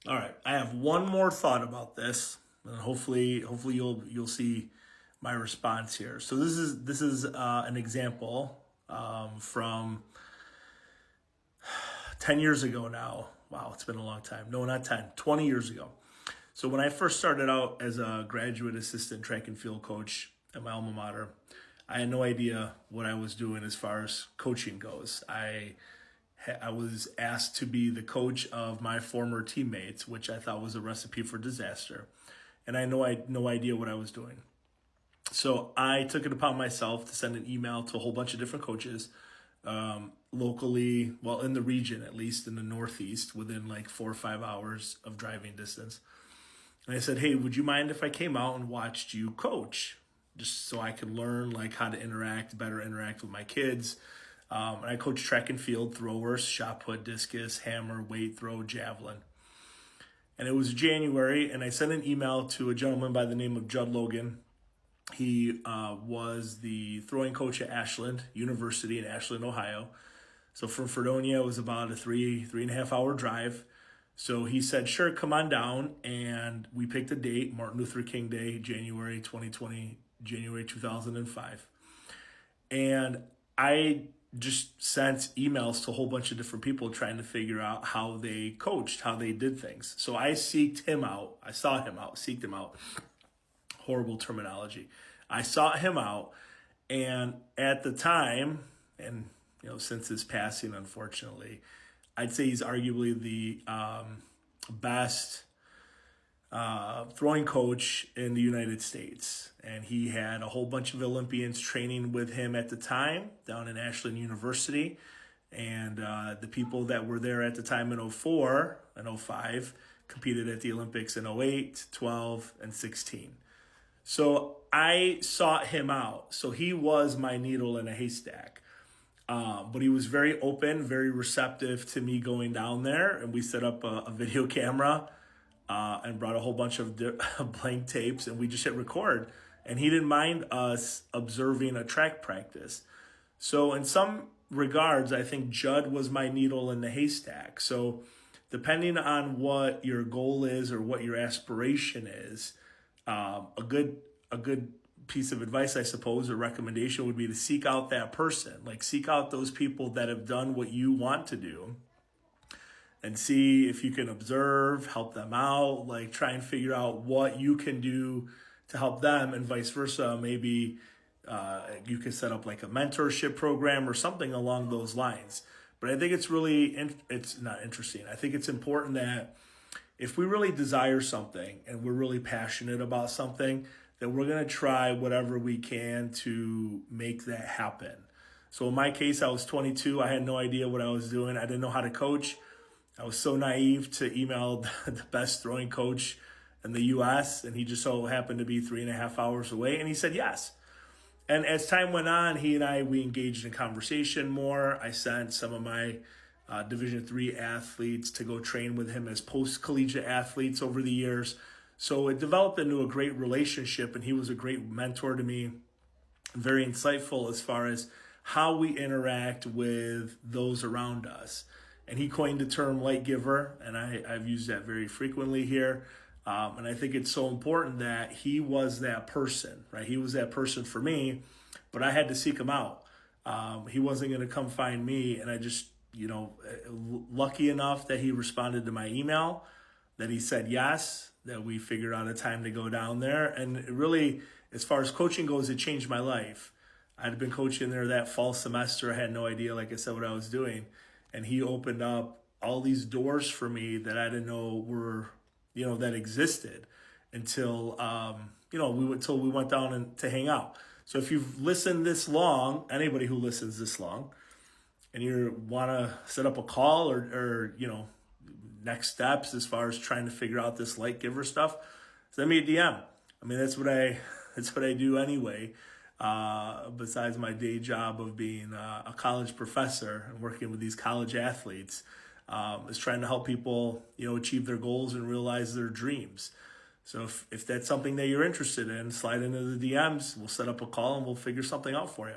All right, I have one more thought about this, and hopefully you'll see my response here. So this is an example from 10 years ago now. Wow, it's been a long time. No, not 10, 20 years ago. So when I first started out as a graduate assistant track and field coach at my alma mater, I had no idea what I was doing as far as coaching goes. I was asked to be the coach of my former teammates, which I thought was a recipe for disaster. And I had no idea what I was doing. So I took it upon myself to send an email to a whole bunch of different coaches, locally, well, in the region, at least in the Northeast, within like 4 or 5 hours of driving distance. And I said, hey, would you mind if I came out and watched you coach? Just so I could learn like how to better interact with my kids. And I coach track and field, throwers, shot put, discus, hammer, weight throw, javelin. And it was January, and I sent an email to a gentleman by the name of Judd Logan. He was the throwing coach at Ashland University in Ashland, Ohio. So from Fredonia, it was about a 3.5 hour drive. So he said, sure, come on down. And we picked a date, Martin Luther King Day, January 2020, January 2005. And I just sent emails to a whole bunch of different people trying to figure out how they coached, how they did things. So I seeked him out. I sought him out, seeked him out. Horrible terminology. I sought him out. And at the time, and since his passing, unfortunately, I'd say he's arguably the best throwing coach in the United States. And he had a whole bunch of Olympians training with him at the time down in Ashland University. And the people that were there at the time in '04 and '05 competed at the Olympics in '08, '12, and '16. So I sought him out. So he was my needle in a haystack. But he was very open, very receptive to me going down there. And we set up a video camera and brought a whole bunch of blank tapes, and we just hit record. And he didn't mind us observing a track practice. So in some regards, I think Judd was my needle in the haystack. So depending on what your goal is or what your aspiration is, a good piece of advice, I suppose, or recommendation would be to seek out that person. Like, seek out those people that have done what you want to do and see if you can observe, help them out, like try and figure out what you can do to help them, and vice versa. Maybe you could set up like a mentorship program or something along those lines. But I think it's not interesting. I think it's important that if we really desire something and we're really passionate about something, that we're going to try whatever we can to make that happen. So in my case, I was 22. I had no idea what I was doing. I didn't know how to coach. I was so naive to email the best throwing coach in the U.S., and he just so happened to be 3.5 hours away, and he said yes. And as time went on, we engaged in conversation more. I sent some of my Division III athletes to go train with him as post-collegiate athletes over the years. So it developed into a great relationship, and he was a great mentor to me, very insightful as far as how we interact with those around us. And he coined the term Lightgiver, and I've used that very frequently here. And I think it's so important that he was that person, right? He was that person for me, but I had to seek him out. He wasn't going to come find me, and I just, lucky enough that he responded to my email, that he said yes, that we figured out a time to go down there. And it really, as far as coaching goes, it changed my life. I'd been coaching there that fall semester. I had no idea, like I said, what I was doing. And he opened up all these doors for me that I didn't know were, that existed until, we went down to hang out. So if you've listened this long, anybody who listens this long, and you want to set up a call or next steps as far as trying to figure out this Lightgiver stuff, send me a DM. I mean, that's what I do anyway. Besides my day job of being a college professor and working with these college athletes, is trying to help people, achieve their goals and realize their dreams. So if that's something that you're interested in, slide into the DMs. We'll set up a call and we'll figure something out for you.